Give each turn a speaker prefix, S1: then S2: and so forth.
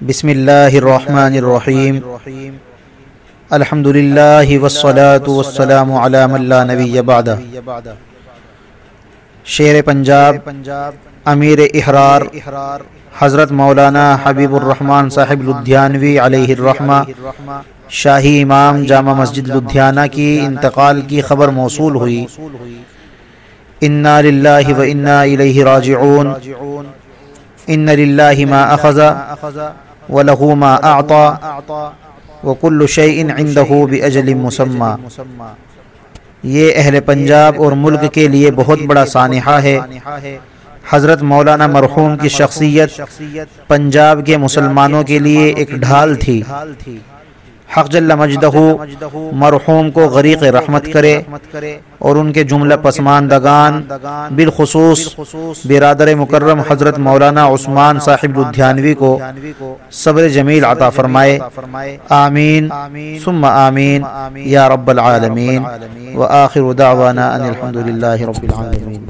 S1: بسم اللہ الرحمن الرحیم الحمدللہ والصلاة والسلام علی من لا نبی بعدہ۔ شیر پنجاب امیر احرار حضرت مولانا حبیب الرحمن صاحب لدھیانوی علیہ الرحمہ شاہی امام جامع مسجد لدھیانہ کی انتقال کی خبر موصول ہوئی۔ انا للہ و انا الیہ راجعون۔ ان للہ ما اخذ وَلَهُ مَا أَعْطَى وَكُلُّ شَيْءٍ عِنْدَهُ بِأَجَلٍ مُّسَمًّى۔ یہ اہل پنجاب اور ملک کے لیے بہت بڑا سانحہ ہے۔ حضرت مولانا مرحوم کی شخصیت پنجاب کے مسلمانوں کے لیے ایک ڈھال تھی۔ حق جل مجدہ مرحوم کو غریق رحمت کرے اور ان کے جملہ پسماندگان بالخصوص برادر مکرم حضرت مولانا عثمان صاحب لدھیانوی کو صبر جمیل عطا فرمائے، آمین ثم آمین یا رب العالمین۔ وآخر دعوانا ان الحمدللہ رب العالمین۔